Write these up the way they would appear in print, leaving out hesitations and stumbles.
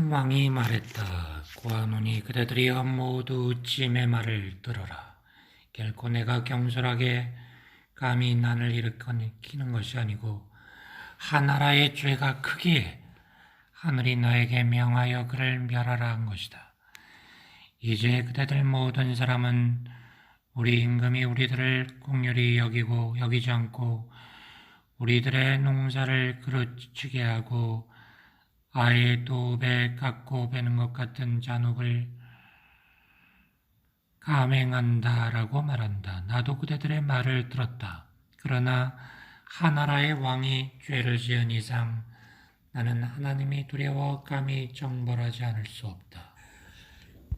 왕이 말했다. 고아노니 그대들이여 모두 찜의 말을 들어라. 결코 내가 경솔하게 감히 난을 일으키는 것이 아니고 하나라의 죄가 크기에 하늘이 나에게 명하여 그를 멸하라 한 것이다. 이제 그대들 모든 사람은 우리 임금이 우리들을 긍휼히 여기고 여기지 않고 우리들의 농사를 그르치게 하고 아예 도배 깎고 베는 것 같은 잔혹을 감행한다라고 말한다. 나도 그대들의 말을 들었다. 그러나 하나라의 왕이 죄를 지은 이상 나는 하나님이 두려워 감히 정벌하지 않을 수 없다.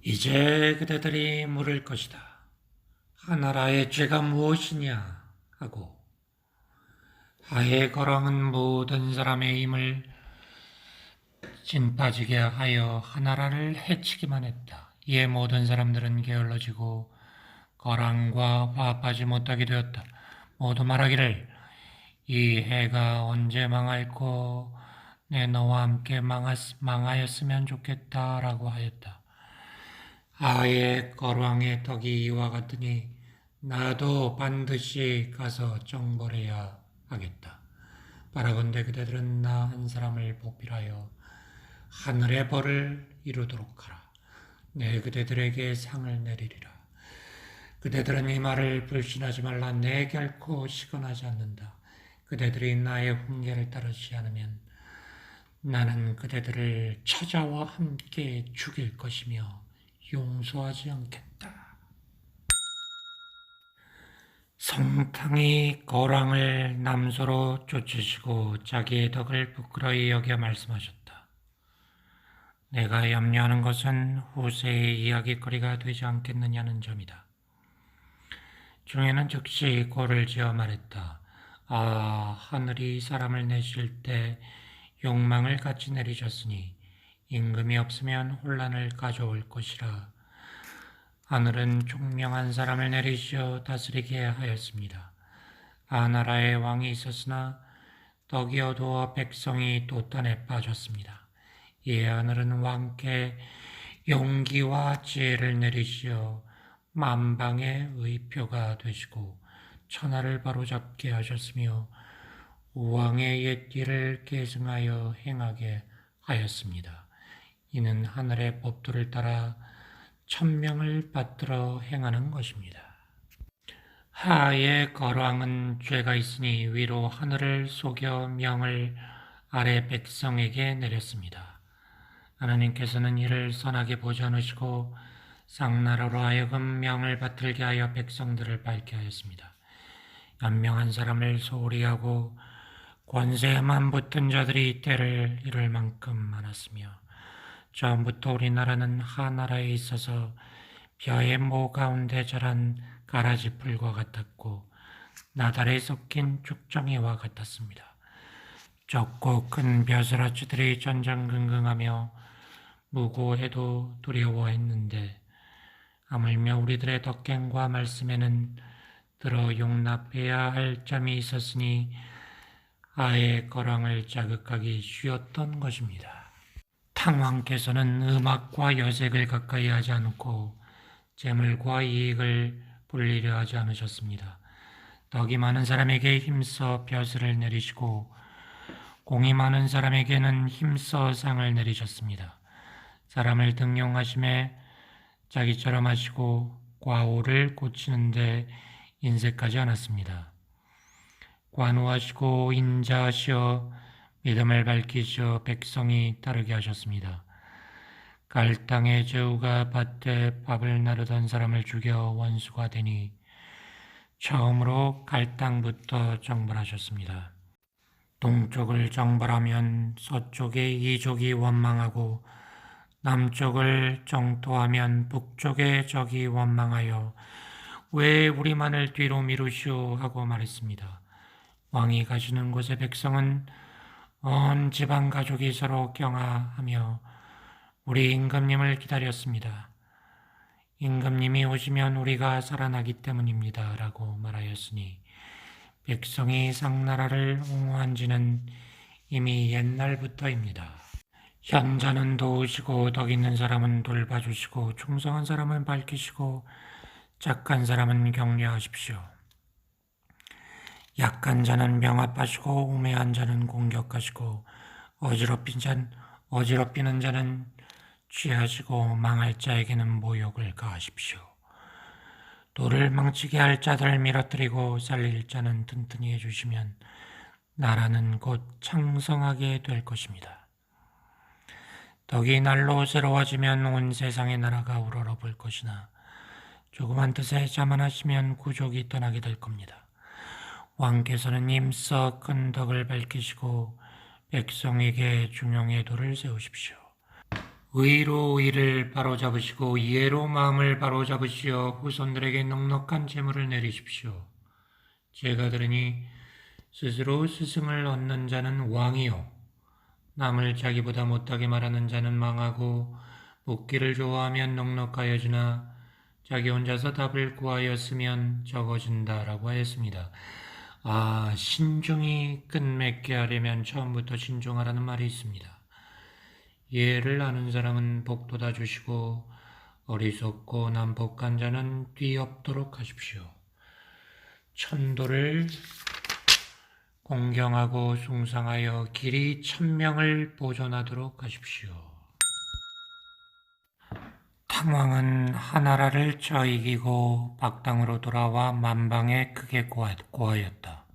이제 그대들이 물을 것이다. 하나라의 죄가 무엇이냐 하고 하에 거렁은 모든 사람의 힘을 진 빠지게 하여 하나라를 해치기만 했다. 이에 모든 사람들은 게을러지고 거랑과 화합하지 못하게 되었다. 모두 말하기를 이 해가 언제 망할꼬 내 너와 함께 망하였으면 좋겠다라고 하였다. 아예 거랑의 덕이 이와 같으니 나도 반드시 가서 정벌해야 하겠다. 바라건대 그대들은 나 한 사람을 보필하여 하늘의 벌을 이루도록 하라. 내 그대들에게 상을 내리리라. 그대들은 이 말을 불신하지 말라. 내 결코 시건하지 않는다. 그대들이 나의 훈계를 따르지 않으면 나는 그대들을 찾아와 함께 죽일 것이며 용서하지 않겠다. 성탕이 거랑을 남소로 쫓으시고 자기의 덕을 부끄러이 여겨 말씀하셨다. 내가 염려하는 것은 후세의 이야기거리가 되지 않겠느냐는 점이다. 중에는 즉시 고를 지어 말했다. 하늘이 사람을 내실 때 욕망을 같이 내리셨으니 임금이 없으면 혼란을 가져올 것이라. 하늘은 총명한 사람을 내리시어 다스리게 하였습니다. 나라의 왕이 있었으나 덕이 어두워 백성이 도탄에 빠졌습니다. 이에 하늘은 왕께 용기와 지혜를 내리시어 만방의 의표가 되시고 천하를 바로잡게 하셨으며 왕의 옛길을 계승하여 행하게 하였습니다. 이는 하늘의 법도를 따라 천명을 받들어 행하는 것입니다. 하에 거랑은 죄가 있으니 위로 하늘을 속여 명을 아래 백성에게 내렸습니다. 하나님께서는 이를 선하게 보지 않으시고 쌍나라로 하여금 명을 받들게 하여 백성들을 밟게 하였습니다. 연명한 사람을 소홀히 하고 권세에만 붙은 자들이 때를 이룰 만큼 많았으며 처음부터 우리나라는 하나라에 있어서 벼의 모 가운데 자란 가라지 풀과 같았고 나달에 섞인 죽정이와 같았습니다. 적고 큰 벼슬아치들이 전전긍긍하며 무고해도 두려워했는데 하물며 우리들의 덕행과 말씀에는 들어 용납해야 할 점이 있었으니 아예 거랑을 자극하기 쉬웠던 것입니다. 탕왕께서는 음악과 여색을 가까이 하지 않고 재물과 이익을 불리려 하지 않으셨습니다. 덕이 많은 사람에게 힘써 벼슬을 내리시고 공이 많은 사람에게는 힘써 상을 내리셨습니다. 사람을 등용하심에 자기처럼 하시고 과오를 고치는데 인색하지 않았습니다. 관우하시고 인자하시어 믿음을 밝히시어 백성이 따르게 하셨습니다. 갈당의 제후가 밭에 밥을 나르던 사람을 죽여 원수가 되니 처음으로 갈당부터 정벌하셨습니다. 동쪽을 정벌하면 서쪽의 이족이 원망하고 남쪽을 정토하면 북쪽의 적이 원망하여 왜 우리만을 뒤로 미루시오 하고 말했습니다. 왕이 가시는 곳의 백성은 온 집안 가족이 서로 경하하며 우리 임금님을 기다렸습니다. 임금님이 오시면 우리가 살아나기 때문입니다 라고 말하였으니 백성이 상나라를 옹호한 지는 이미 옛날부터입니다. 현자는 도우시고 덕 있는 사람은 돌봐주시고 충성한 사람은 밝히시고 착한 사람은 격려하십시오. 약한 자는 명합하시고 우매한 자는 공격하시고 어지럽히는 자는 취하시고 망할 자에게는 모욕을 가하십시오. 돌을 망치게 할 자들을 밀어뜨리고 살릴 자는 튼튼히 해주시면 나라는 곧 창성하게 될 것입니다. 덕이 날로 새로워지면 온 세상의 나라가 우러러볼 것이나 조그만 뜻에 자만하시면 구족이 떠나게 될 겁니다. 왕께서는 힘써 큰 덕을 밝히시고 백성에게 중용의 도를 세우십시오. 의로 의를 바로잡으시고 이해로 마음을 바로잡으시어 후손들에게 넉넉한 재물을 내리십시오. 제가 들으니 스스로 스승을 얻는 자는 왕이요 남을 자기보다 못하게 말하는 자는 망하고 복기를 좋아하면 넉넉하여지나 자기 혼자서 답을 구하였으면 적어진다라고 하였습니다. 신중히 끝맺게 하려면 처음부터 신중하라는 말이 있습니다. 예를 아는 사람은 복도 다 주시고 어리석고 난폭한 자는 뒤엎도록 하십시오. 천도를 공경하고 숭상하여 길이 1000명을 보존하도록 하십시오. 탕왕은 하나라를 쳐 이기고 박당으로 돌아와 만방에 크게 고하였다.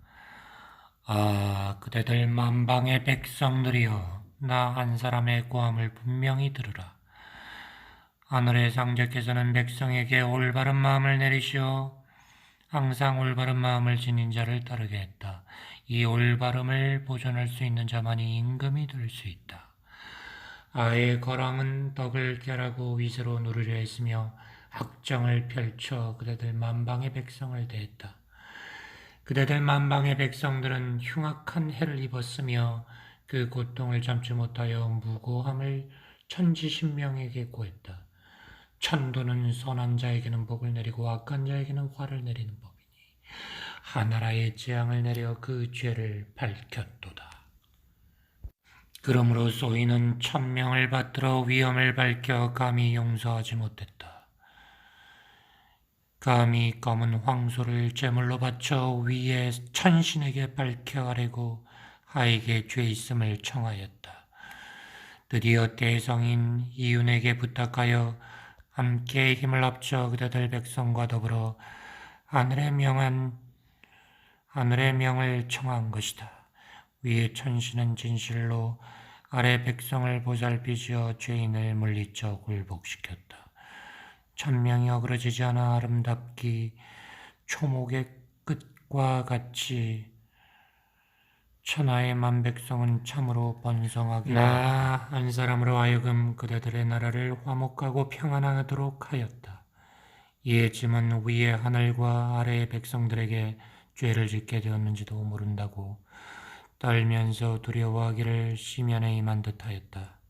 그대들 만방의 백성들이여 나 한 사람의 고함을 분명히 들으라. 하늘의 상제께서는 백성에게 올바른 마음을 내리시어 항상 올바른 마음을 지닌 자를 따르게 했다. 이 올바름을 보존할 수 있는 자만이 임금이 될 수 있다. 아의 거랑은 덕을 결하고 위세로 누르려 했으며 학정을 펼쳐 그대들 만방의 백성을 대했다. 그대들 만방의 백성들은 흉악한 해를 입었으며 그 고통을 참지 못하여 무고함을 천지신명에게 고했다. 천도는 선한 자에게는 복을 내리고 악한 자에게는 화를 내리는 법이니 하나라의 재앙을 내려 그 죄를 밝혔도다. 그러므로 소인은 1000명을 받들어 위험을 밝혀 감히 용서하지 못했다. 감히 검은 황소를 제물로 바쳐 위에 천신에게 밝혀 하려고 하에게 죄 있음을 청하였다. 드디어 대성인 이윤에게 부탁하여 함께 힘을 합쳐 그대들 백성과 더불어 하늘의 명을 청한 것이다. 위의 천신은 진실로 아래 백성을 보살피시어 죄인을 물리쳐 굴복시켰다. 1000명이 어그러지지 않아 아름답기 초목의 끝과 같이 천하의 만백성은 참으로 번성하게 나 한 사람으로 하여금 그대들의 나라를 화목하고 평안하도록 하였다. 이에 짐은 위의 하늘과 아래의 백성들에게 죄를 짓게 되었는지도 모른다고 떨면서 두려워하기를 시면에 임한 듯하였다.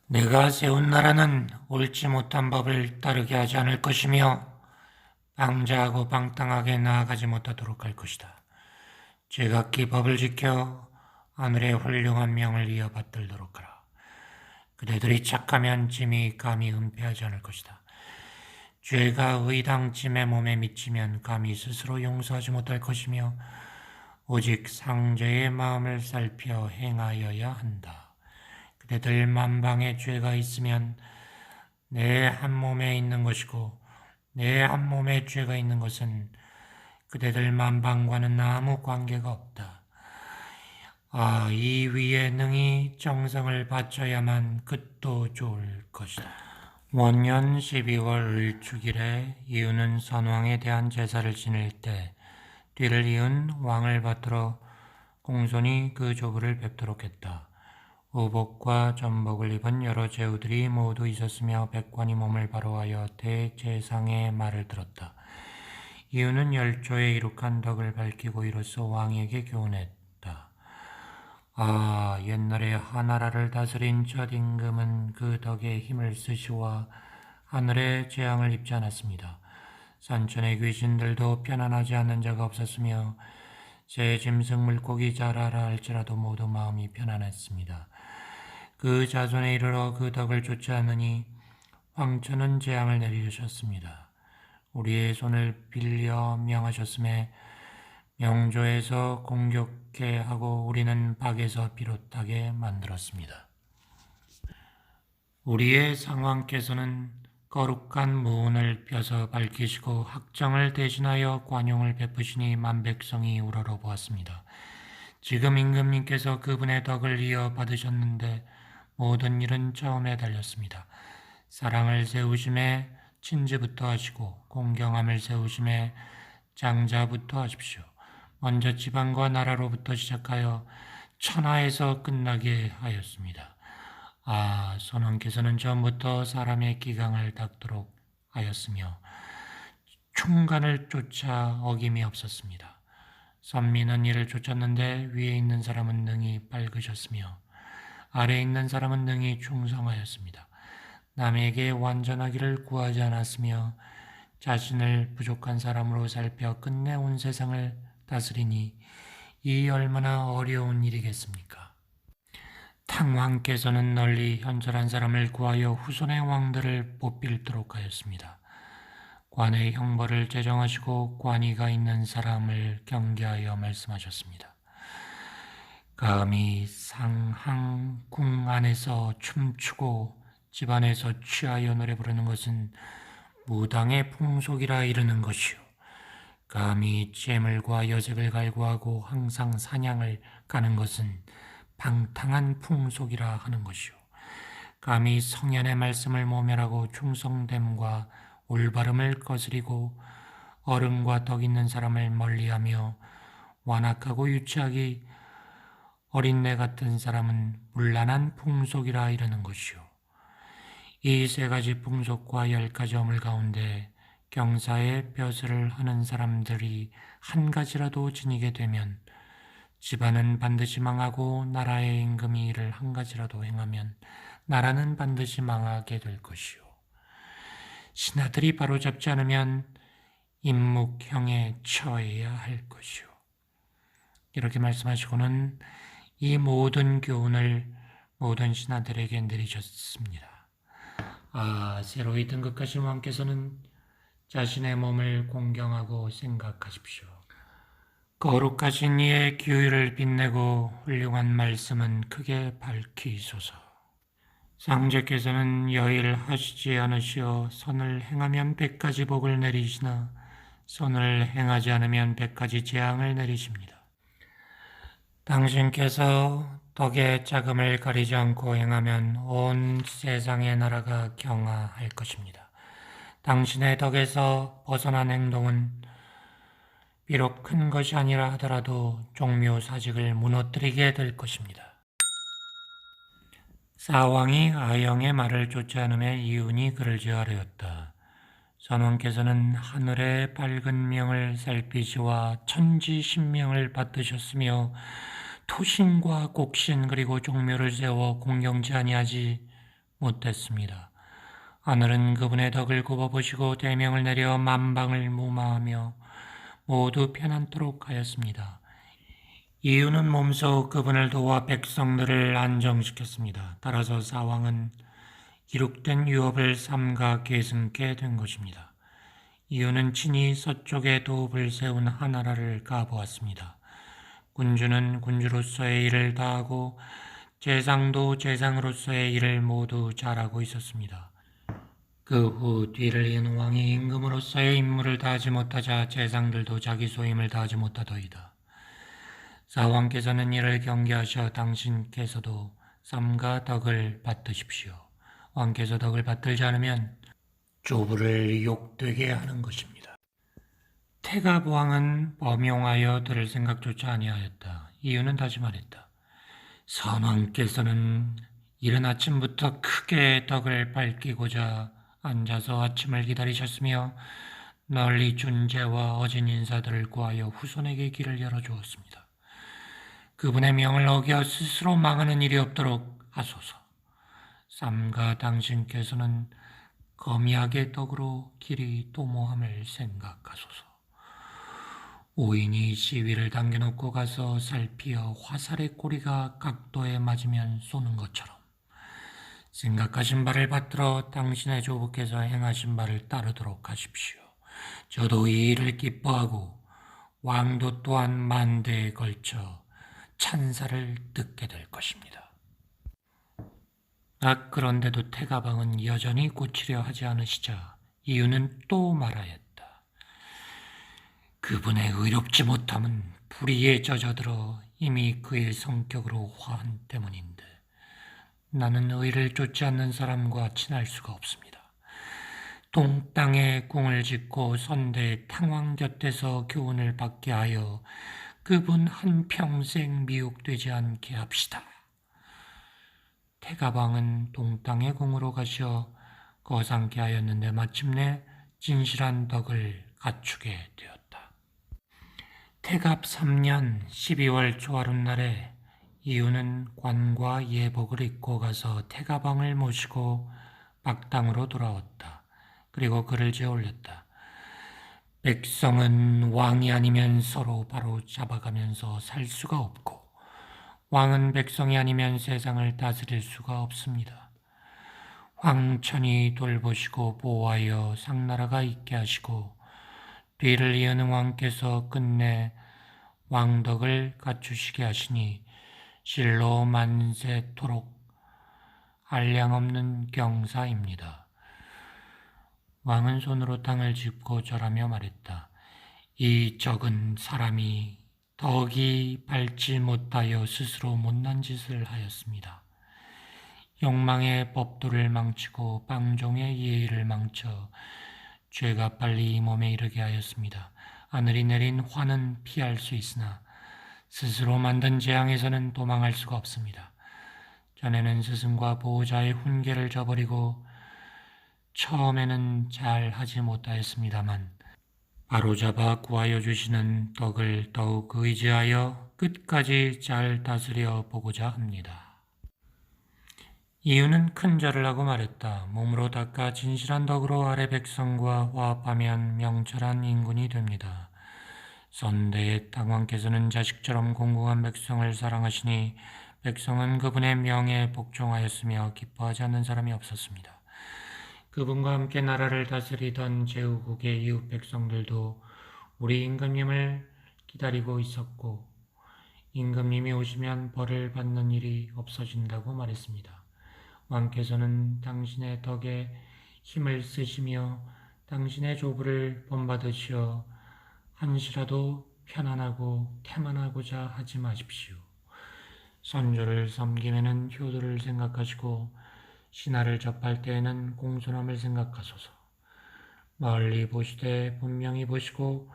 내가 세운 나라는 옳지 못한 법을 따르게 하지 않을 것이며 방자하고 방탕하게 나아가지 못하도록 할 것이다. 제각기 법을 지켜 하늘의 훌륭한 명을 이어 받들도록 하라. 그대들이 착하면 짐이 감히 은폐하지 않을 것이다. 죄가 의당짐의 몸에 미치면 감히 스스로 용서하지 못할 것이며 오직 상제의 마음을 살펴 행하여야 한다. 그대들 만방에 죄가 있으면 내 한 몸에 있는 것이고 내 한 몸에 죄가 있는 것은 그대들 만방과는 아무 관계가 없다. 이 위에 능히 정성을 바쳐야만 끝도 좋을 것이다. 원년 12월 을축일에 이윤은 선왕에 대한 제사를 지낼 때 뒤를 이은 왕을 받들어 공손히 그 조부를 뵙도록 했다. 의복과 전복을 입은 여러 제후들이 모두 있었으며 백관이 몸을 바로하여 대제상의 말을 들었다. 이유는 열조에 이룩한 덕을 밝히고 이로써 왕에게 교훈했다. 옛날에 하나라를 다스린 첫 임금은 그 덕에 힘을 쓰시와 하늘의 재앙을 입지 않았습니다. 산천의 귀신들도 편안하지 않는 자가 없었으며 새 짐승 물고기 자라라 할지라도 모두 마음이 편안했습니다. 그 자손에 이르러 그 덕을 좇지 않으니 황천은 재앙을 내리셨습니다. 우리의 손을 빌려 명하셨음에 명조에서 공격해 하고 우리는 박에서 비롯하게 만들었습니다. 우리의 상왕께서는 거룩한 무운을 펴서 밝히시고 학정을 대신하여 관용을 베푸시니 만백성이 우러러보았습니다. 지금 임금님께서 그분의 덕을 이어 받으셨는데 모든 일은 처음에 달렸습니다. 사랑을 세우심에 친지부터 하시고 공경함을 세우심에 장자부터 하십시오. 먼저 지방과 나라로부터 시작하여 천하에서 끝나게 하였습니다. 선왕께서는 전부터 사람의 기강을 닦도록 하였으며 충간을 쫓아 어김이 없었습니다. 선민은 이를 쫓았는데 위에 있는 사람은 능히 밝으셨으며 아래에 있는 사람은 능히 충성하였습니다. 남에게 완전하기를 구하지 않았으며 자신을 부족한 사람으로 살펴 끝내 온 세상을 다스리니 이 얼마나 어려운 일이겠습니까? 탕왕께서는 널리 현철한 사람을 구하여 후손의 왕들을 뽑힐도록 하였습니다. 관의 형벌을 제정하시고 관이가 있는 사람을 경계하여 말씀하셨습니다. 감히 상항궁 안에서 춤추고 집안에서 취하여 노래 부르는 것은 무당의 풍속이라 이르는 것이요. 감히 재물과 여색을 갈구하고 항상 사냥을 가는 것은 방탕한 풍속이라 하는 것이요. 감히 성현의 말씀을 모멸하고 충성됨과 올바름을 거스리고 어른과 덕 있는 사람을 멀리하며 완악하고 유치하기 어린애 같은 사람은 문란한 풍속이라 이르는 것이요. 이 세 가지 풍속과 10가지 어물 가운데 경사의 벼슬을 하는 사람들이 한 가지라도 지니게 되면 집안은 반드시 망하고 나라의 임금이 이를 한 가지라도 행하면 나라는 반드시 망하게 될 것이요. 신하들이 바로잡지 않으면 임묵형에 처해야 할 것이요. 이렇게 말씀하시고는 이 모든 교훈을 모든 신하들에게 내리셨습니다. 새로이 등극하신 왕께서는 자신의 몸을 공경하고 생각하십시오. 거룩하신 이의 기후를 빛내고 훌륭한 말씀은 크게 밝히소서. 상제께서는 여일하시지 않으시어 선을 행하면 100가지 복을 내리시나 선을 행하지 않으면 100가지 재앙을 내리십니다. 당신께서 덕의 자금을 가리지 않고 행하면 온 세상의 나라가 경화할 것입니다. 당신의 덕에서 벗어난 행동은 비록 큰 것이 아니라 하더라도 종묘사직을 무너뜨리게 될 것입니다. 사왕이 아영의 말을 쫓지 않음에 이윤이 그를 제하려였다. 선왕께서는 하늘의 밝은 명을 살피시와 천지신명을 받드셨으며 토신과 곡신 그리고 종묘를 세워 공경지 아니하지 못했습니다. 하늘은 그분의 덕을 굽어보시고 대명을 내려 만방을 무마하며 모두 편안토록 하였습니다. 이유는 몸소 그분을 도와 백성들을 안정시켰습니다. 따라서 사왕은 기록된 유업을 삼가 계승케 된 것입니다. 이유는 친히 서쪽에 도읍을 세운 하나라를 가보았습니다. 군주는 군주로서의 일을 다하고 제상도 제상으로서의 일을 모두 잘하고 있었습니다. 그 후 뒤를 이은 왕이 임금으로서의 임무를 다하지 못하자 제상들도 자기 소임을 다하지 못하더이다. 사왕께서는 이를 경계하셔 당신께서도 삼가 덕을 받드십시오. 왕께서 덕을 받들지 않으면 조부를 욕되게 하는 것입니다. 태갑 왕은 범용하여 들을 생각조차 아니하였다. 이유는 다시 말했다. 선왕께서는 이른 아침부터 크게 덕을 밝히고자 앉아서 아침을 기다리셨으며 널리 준재와 어진 인사들을 구하여 후손에게 길을 열어주었습니다. 그분의 명을 어겨 스스로 망하는 일이 없도록 하소서. 삼가 당신께서는 거미학의 덕으로 길이 도모함을 생각하소서. 오인이 시위를 당겨놓고 가서 살피어 화살의 꼬리가 각도에 맞으면 쏘는 것처럼 생각하신 바를 받들어 당신의 조부께서 행하신 바를 따르도록 하십시오. 저도 이 일을 기뻐하고 왕도 또한 만대에 걸쳐 찬사를 듣게 될 것입니다. 그런데도 태가방은 여전히 고치려 하지 않으시자 이유는 또 말하였다. 그분의 의롭지 못함은 불의에 젖어들어 이미 그의 성격으로 화한 때문인데 나는 의를 쫓지 않는 사람과 친할 수가 없습니다. 동땅에 궁을 짓고 선대의 탕왕 곁에서 교훈을 받게 하여 그분 한평생 미혹되지 않게 합시다. 태가방은 동땅의 궁으로 가시어 거상케 하였는데 마침내 진실한 덕을 갖추게 되었다. 태갑 3년 12월 초하룻날에 이유는 관과 예복을 입고 가서 태가방을 모시고 막당으로 돌아왔다. 그리고 글을 지어 올렸다. 백성은 왕이 아니면 서로 바로 잡아가면서 살 수가 없고 왕은 백성이 아니면 세상을 다스릴 수가 없습니다. 황천이 돌보시고 보호하여 상나라가 있게 하시고 뒤를 이으는 왕께서 끝내 왕덕을 갖추시게 하시니 실로 만세토록 한량없는 경사입니다. 왕은 손으로 땅을 짚고 절하며 말했다. 이 적은 사람이 덕이 밟지 못하여 스스로 못난 짓을 하였습니다. 욕망의 법도를 망치고 방종의 예의를 망쳐 죄가 빨리 이 몸에 이르게 하였습니다. 하늘이 내린 화는 피할 수 있으나 스스로 만든 재앙에서는 도망할 수가 없습니다. 전에는 스승과 보호자의 훈계를 저버리고 처음에는 잘 하지 못하였습니다만 바로잡아 구하여 주시는 덕을 더욱 의지하여 끝까지 잘 다스려 보고자 합니다. 이유는 큰 절을 하고 말했다. 몸으로 닦아 진실한 덕으로 아래 백성과 화합하면 명철한 인군이 됩니다. 선대의 당왕께서는 자식처럼 공공한 백성을 사랑하시니 백성은 그분의 명예에 복종하였으며 기뻐하지 않는 사람이 없었습니다. 그분과 함께 나라를 다스리던 제후국의 이웃 백성들도 우리 임금님을 기다리고 있었고 임금님이 오시면 벌을 받는 일이 없어진다고 말했습니다. 왕께서는 당신의 덕에 힘을 쓰시며 당신의 조부를 본받으시어 한시라도 편안하고 태만하고자 하지 마십시오. 선조를 섬기면은 효도를 생각하시고 신하를 접할 때에는 공손함을 생각하소서. 멀리 보시되 분명히 보시고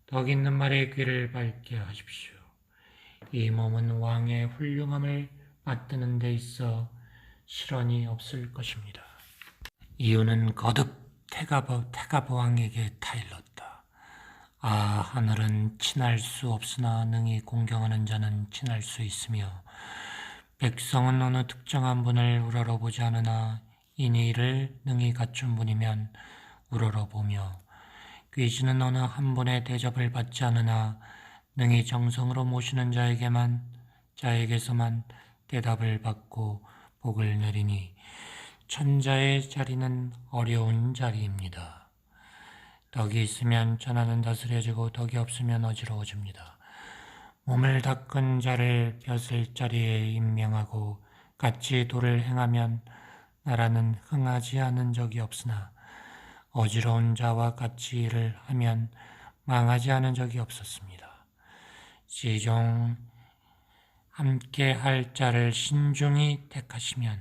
덕 있는 말에 귀를 밝게 하십시오. 이 몸은 왕의 훌륭함을 받드는 데 있어 실언이 없을 것입니다. 이유는 거듭 태가부 왕에게 타일렀다. 하늘은 친할 수 없으나 능히 공경하는 자는 친할 수 있으며 백성은 어느 특정한 분을 우러러보지 않으나 이니 이를 능히 갖춘 분이면 우러러보며 귀신은 어느 한 분의 대접을 받지 않으나 능히 정성으로 모시는 자에게서만 대답을 받고 복을 내리니 천자의 자리는 어려운 자리입니다. 덕이 있으면 천하는 다스려지고 덕이 없으면 어지러워집니다. 몸을 닦은 자를 벼슬 자리에 임명하고 같이 도를 행하면 나라는 흥하지 않은 적이 없으나 어지러운 자와 같이 일을 하면 망하지 않은 적이 없었습니다. 시종 함께 할 자를 신중히 택하시면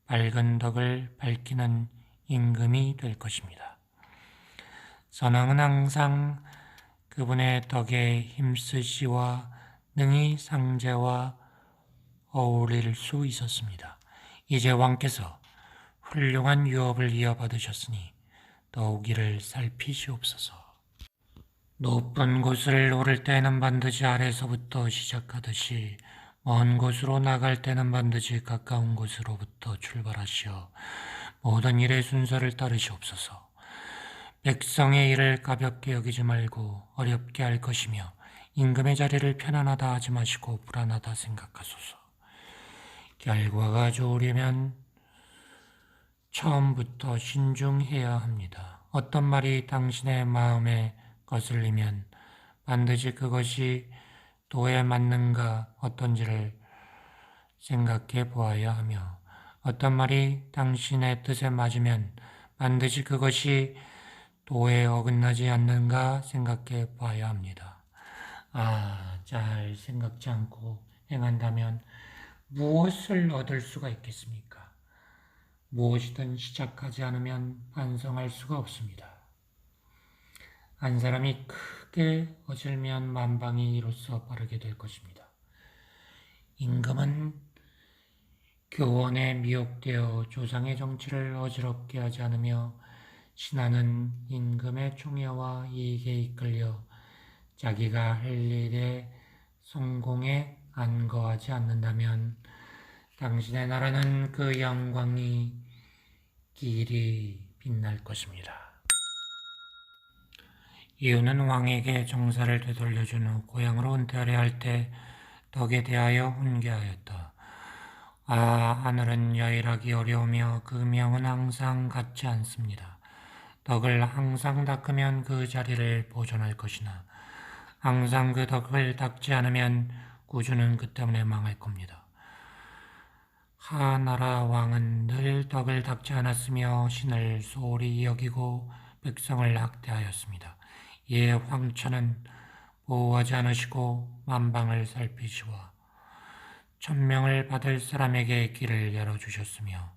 밝은 덕을 밝히는 임금이 될 것입니다. 선왕은 항상 그분의 덕에 힘쓰시와 능히 상제와 어울릴 수 있었습니다. 이제 왕께서 훌륭한 유업을 이어받으셨으니 더욱 이를 살피시옵소서. 높은 곳을 오를 때는 반드시 아래서부터 시작하듯이 먼 곳으로 나갈 때는 반드시 가까운 곳으로부터 출발하시어 모든 일의 순서를 따르시옵소서. 백성의 일을 가볍게 여기지 말고 어렵게 할 것이며 임금의 자리를 편안하다 하지 마시고 불안하다 생각하소서. 결과가 좋으려면 처음부터 신중해야 합니다. 어떤 말이 당신의 마음에 거슬리면 반드시 그것이 도에 맞는가 어떤지를 생각해 보아야 하며, 어떤 말이 당신의 뜻에 맞으면 반드시 그것이 도에 어긋나지 않는가 생각해 봐야 합니다. 잘 생각지 않고 행한다면 무엇을 얻을 수가 있겠습니까? 무엇이든 시작하지 않으면 완성할 수가 없습니다. 한 사람이 크게 어질면 만방이 이로써 바르게 될 것입니다. 임금은 교원에 미혹되어 조상의 정치를 어지럽게 하지 않으며, 신하는 임금의 총애와 이익에 이끌려 자기가 할 일의 성공에 안거하지 않는다면 당신의 나라는 그 영광이 길이 빛날 것입니다. 이유는 왕에게 정사를 되돌려준 후 고향으로 은퇴하려 할 때 덕에 대하여 훈계하였다. 하늘은 여일하기 어려우며 그 명은 항상 같지 않습니다. 덕을 항상 닦으면 그 자리를 보존할 것이나 항상 그 덕을 닦지 않으면 구주는 그 때문에 망할 겁니다. 하나라 왕은 늘 덕을 닦지 않았으며 신을 소홀히 여기고 백성을 학대하였습니다. 이에 황천은 보호하지 않으시고 만방을 살피시와 천명을 받을 사람에게 길을 열어주셨으며,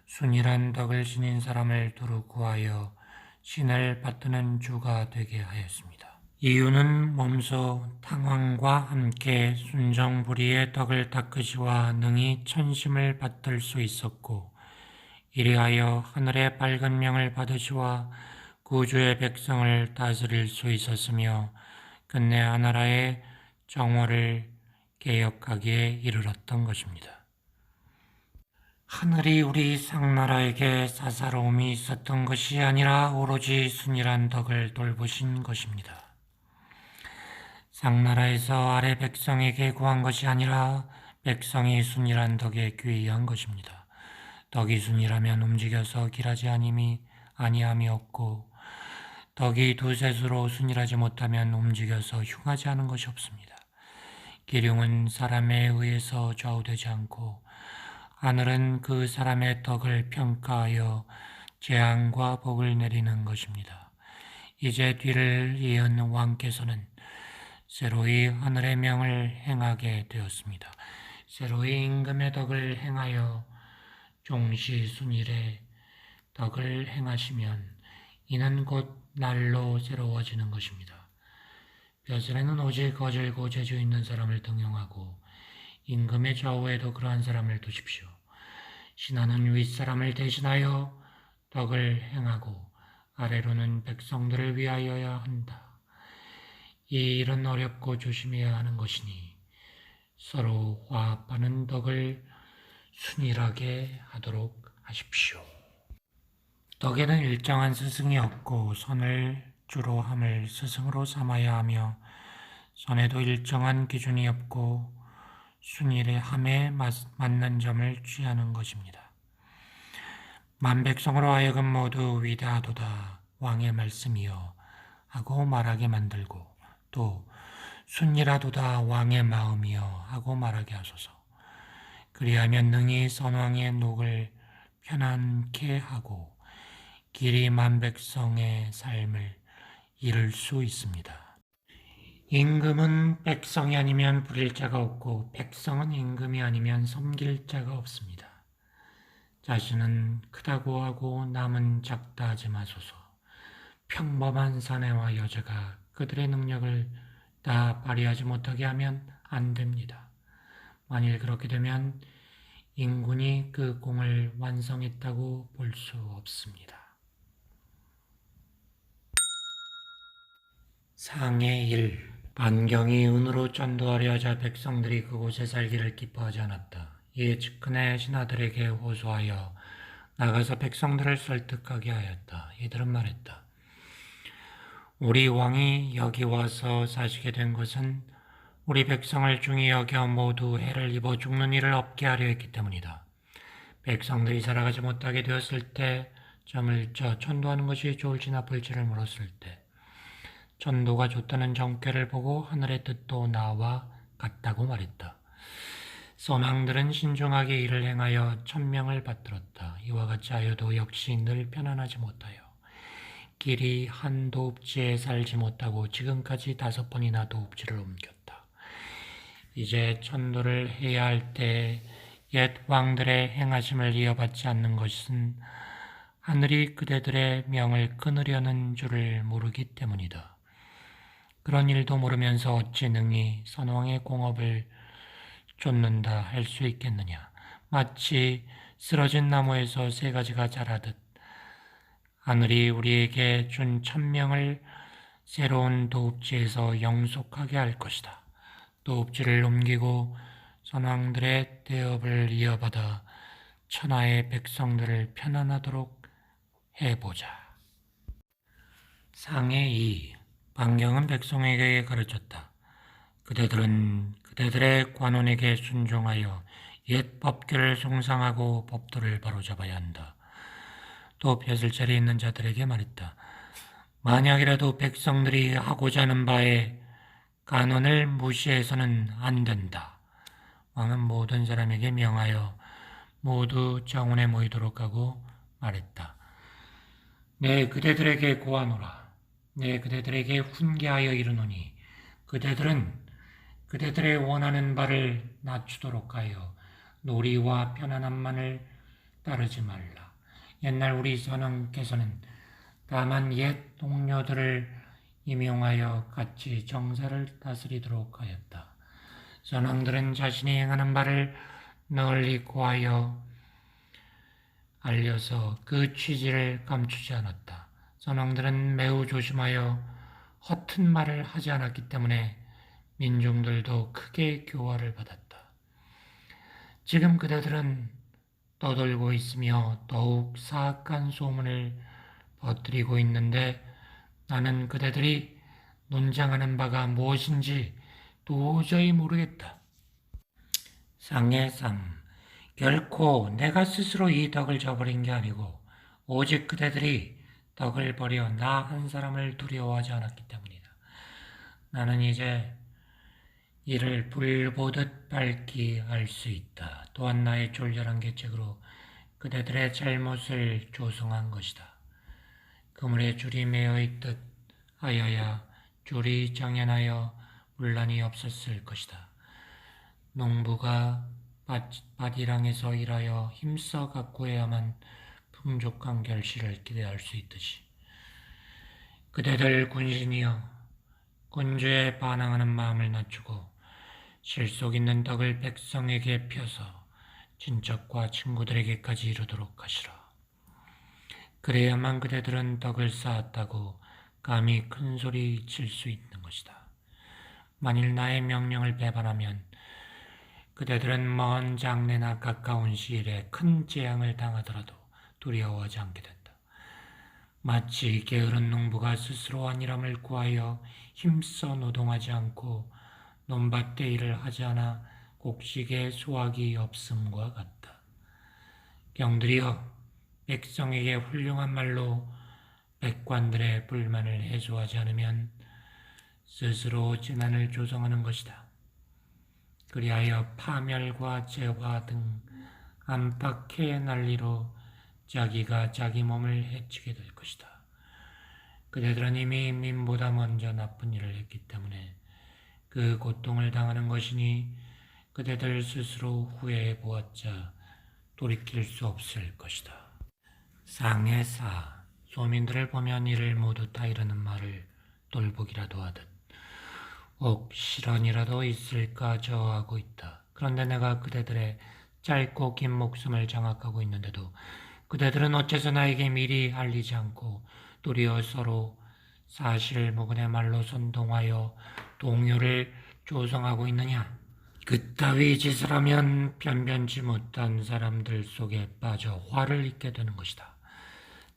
순일한 덕을 지닌 사람을 두루 구하여 신을 받드는 주가 되게 하였습니다. 이유는 몸소 탕왕과 함께 순정부리의 덕을 닦으시와 능히 천심을 받들 수 있었고, 이리하여 하늘의 밝은 명을 받으시와 구주의 백성을 다스릴 수 있었으며, 끝내 하나라의 정월을 개혁하기에 이르렀던 것입니다. 하늘이 우리 상나라에게 사사로움이 있었던 것이 아니라 오로지 순일한 덕을 돌보신 것입니다. 상나라에서 아래 백성에게 구한 것이 아니라 백성이 순일한 덕에 귀의한 것입니다. 덕이 순일하면 움직여서 길하지 아니함이 없고, 덕이 두셋으로 순일하지 못하면 움직여서 흉하지 않은 것이 없습니다. 기륭은 사람에 의해서 좌우되지 않고, 하늘은 그 사람의 덕을 평가하여 재앙과 복을 내리는 것입니다. 이제 뒤를 이은 왕께서는 새로이 하늘의 명을 행하게 되었습니다. 새로이 임금의 덕을 행하여 종시순일의 덕을 행하시면 이는 곧 날로 새로워지는 것입니다. 벼슬에는 오직 거질고 재주 있는 사람을 등용하고 임금의 좌우에도 그러한 사람을 두십시오. 신하는 윗사람을 대신하여 덕을 행하고 아래로는 백성들을 위하여야 한다. 이 일은 어렵고 조심해야 하는 것이니 서로 화합하는 덕을 순일하게 하도록 하십시오. 덕에는 일정한 스승이 없고 선을 주로 함을 스승으로 삼아야 하며, 선에도 일정한 기준이 없고 순일의 함에 맞는 점을 취하는 것입니다. 만백성으로 하여금 모두 위대하도다 왕의 말씀이여 하고 말하게 만들고, 또 순일하도다 왕의 마음이여 하고 말하게 하소서. 그리하면 능히 선왕의 녹을 편안케 하고 길이 만백성의 삶을 이룰 수 있습니다. 임금은 백성이 아니면 부릴 자가 없고 백성은 임금이 아니면 섬길 자가 없습니다. 자신은 크다고 하고 남은 작다 하지 마소서. 평범한 사내와 여자가 그들의 능력을 다 발휘하지 못하게 하면 안 됩니다. 만일 그렇게 되면 인군이 그 공을 완성했다고 볼 수 없습니다. 상해 1. 반경이 은으로 전도하려 하자 백성들이 그곳에 살기를 기뻐하지 않았다. 이에 측근의 신하들에게 호소하여 나가서 백성들을 설득하게 하였다. 이들은 말했다. 우리 왕이 여기 와서 사시게 된 것은 우리 백성을 중히 여겨 모두 해를 입어 죽는 일을 없게 하려 했기 때문이다. 백성들이 살아가지 못하게 되었을 때 점을 쳐 천도하는 것이 좋을지 나쁠지를 물었을 때 천도가 좋다는 정죄를 보고 하늘의 뜻도 나와 같다고 말했다. 선왕들은 신중하게 일을 행하여 천명을 받들었다. 이와 같이 하여도 역시 늘 편안하지 못하여 길이 한 도읍지에 살지 못하고 지금까지 5번이나 도읍지를 옮겼다. 이제 천도를 해야 할 때 옛 왕들의 행하심을 이어받지 않는 것은 하늘이 그대들의 명을 끊으려는 줄을 모르기 때문이다. 그런 일도 모르면서 어찌 능히 선왕의 공업을 쫓는다 할 수 있겠느냐. 마치 쓰러진 나무에서 새 가지가 자라듯 하늘이 우리에게 준 천명을 새로운 도읍지에서 영속하게 할 것이다. 도읍지를 옮기고 선왕들의 대업을 이어받아 천하의 백성들을 편안하도록 해보자. 상해 2. 반경은 백성에게 가르쳤다. 그대들은 그대들의 관원에게 순종하여 옛 법규를 숭상하고 법도를 바로잡아야 한다. 또 벼슬 자리에 있는 자들에게 말했다. 만약이라도 백성들이 하고자 하는 바에 간언을 무시해서는 안 된다. 왕은 모든 사람에게 명하여 모두 정원에 모이도록 하고 말했다. 내 그대들에게 고하노라. 내 그대들에게 훈계하여 이르노니 그대들은 그대들의 원하는 바를 낮추도록 하여 놀이와 편안함만을 따르지 말라. 옛날 우리 선왕께서는 다만 옛 동료들을 임용하여 같이 정사를 다스리도록 하였다. 선왕들은 자신이 행하는 바를 널리 고하여 알려서 그 취지를 감추지 않았다. 선왕들은 매우 조심하여 허튼 말을 하지 않았기 때문에 민중들도 크게 교화를 받았다. 지금 그대들은 떠돌고 있으며 더욱 사악한 소문을 퍼뜨리고 있는데 나는 그대들이 논쟁하는 바가 무엇인지 도저히 모르겠다. 상해 3. 결코 내가 스스로 이 덕을 저버린 게 아니고 오직 그대들이 덕을 버려 나 한 사람을 두려워하지 않았기 때문이다. 나는 이제 이를 불 보듯 밝히 알 수 있다. 또한 나의 졸렬한 계책으로 그대들의 잘못을 조성한 것이다. 그물에 줄이 매어 있듯 하여야 줄이 장연하여 문란이 없었을 것이다. 농부가 밭이랑에서 일하여 힘써 가꾸어야만 풍족한 결실을 기대할 수 있듯이 그대들 군신이여 군주에 반항하는 마음을 낮추고 실속 있는 덕을 백성에게 펴서 친척과 친구들에게까지 이루도록 하시라. 그래야만 그대들은 덕을 쌓았다고 감히 큰 소리 칠 수 있는 것이다. 만일 나의 명령을 배반하면 그대들은 먼 장래나 가까운 시일에 큰 재앙을 당하더라도 두려워하지 않게 된다. 마치 게으른 농부가 스스로 안일함을 구하여 힘써 노동하지 않고 논밭대 일을 하지 않아 곡식에 수확이 없음과 같다. 경들이여 백성에게 훌륭한 말로 백관들의 불만을 해소하지 않으면 스스로 재난을 조성하는 것이다. 그리하여 파멸과 재화 등 안팎의 난리로 자기가 자기 몸을 해치게 될 것이다. 그대들은 이미 민보다 먼저 나쁜 일을 했기 때문에 그 고통을 당하는 것이니 그대들 스스로 후회해 보았자 돌이킬 수 없을 것이다. 상해 4. 소민들을 보면 이를 모두 다 이르는 말을 돌보기라도 하듯 혹 실언이라도 있을까 저하고 있다. 그런데 내가 그대들의 짧고 긴 목숨을 장악하고 있는데도 그대들은 어째서 나에게 미리 알리지 않고 도리어 서로 사실무근의 말로 선동하여 동요를 조성하고 있느냐? 그따위 짓을 하면 변변치 못한 사람들 속에 빠져 화를 입게 되는 것이다.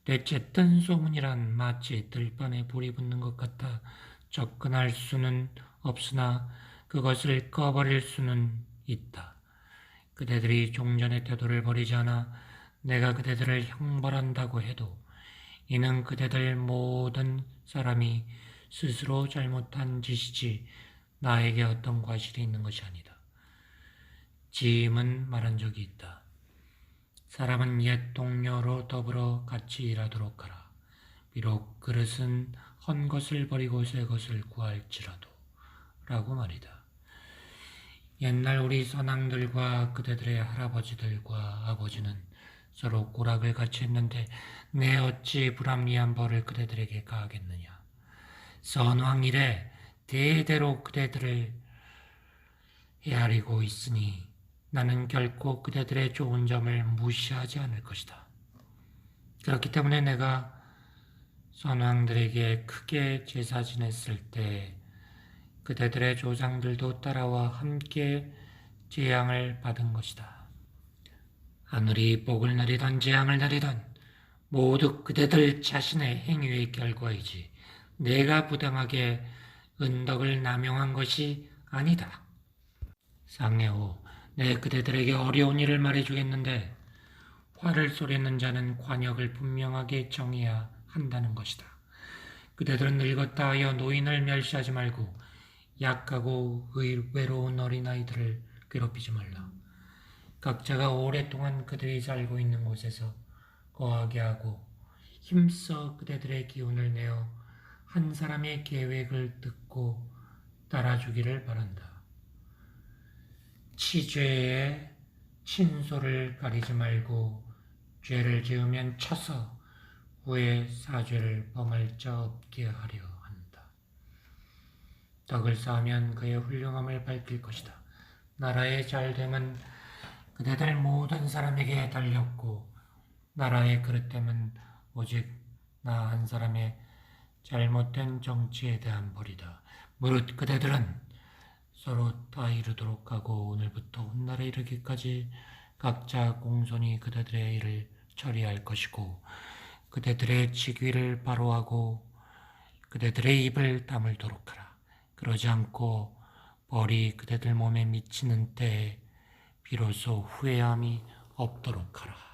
대체 뜬 소문이란 마치 들판에 불이 붙는 것 같아 접근할 수는 없으나 그것을 꺼버릴 수는 있다. 그대들이 종전의 태도를 버리지 않아 내가 그대들을 형벌한다고 해도 이는 그대들 모든 사람이 스스로 잘못한 짓이지 나에게 어떤 과실이 있는 것이 아니다. 지임은 말한 적이 있다. 사람은 옛 동료로 더불어 같이 일하도록 하라. 비록 그릇은 헌 것을 버리고 새 것을 구할지라도 라고 말이다. 옛날 우리 선왕들과 그대들의 할아버지들과 아버지는 서로 고락을 같이 했는데 내 어찌 불합리한 벌을 그대들에게 가하겠느냐. 선왕 이래 대대로 그대들을 헤아리고 있으니 나는 결코 그대들의 좋은 점을 무시하지 않을 것이다. 그렇기 때문에 내가 선왕들에게 크게 제사 지냈을 때 그대들의 조상들도 따라와 함께 재앙을 받은 것이다. 하늘이 복을 내리던 재앙을 내리던 모두 그대들 자신의 행위의 결과이지 내가 부당하게 은덕을 남용한 것이 아니다. 상해후 내 그대들에게 어려운 일을 말해주겠는데 화를 쏘려는 자는 관역을 분명하게 정해야 한다는 것이다. 그대들은 늙었다 하여 노인을 멸시하지 말고 약하고 외로운 어린아이들을 괴롭히지 말라. 각자가 오랫동안 그들이 살고 있는 곳에서 거하게 하고 힘써 그대들의 기운을 내어 한 사람의 계획을 듣고 따라주기를 바란다. 치죄에 친소를 가리지 말고 죄를 지으면 쳐서 후에 사죄를 범할 자 없게 하려 한다. 덕을 쌓으면 그의 훌륭함을 밝힐 것이다. 나라의 잘됨은 그대들 모든 사람에게 달렸고 나라의 그릇됨은 오직 나 한 사람의 잘못된 정치에 대한 벌이다. 무릇 그대들은 서로 다 이루도록 하고 오늘부터 훗날에 이르기까지 각자 공손히 그대들의 일을 처리할 것이고 그대들의 직위를 바로 하고 그대들의 입을 다물도록 하라. 그러지 않고 벌이 그대들 몸에 미치는 때에 비로소 후회함이 없도록 하라.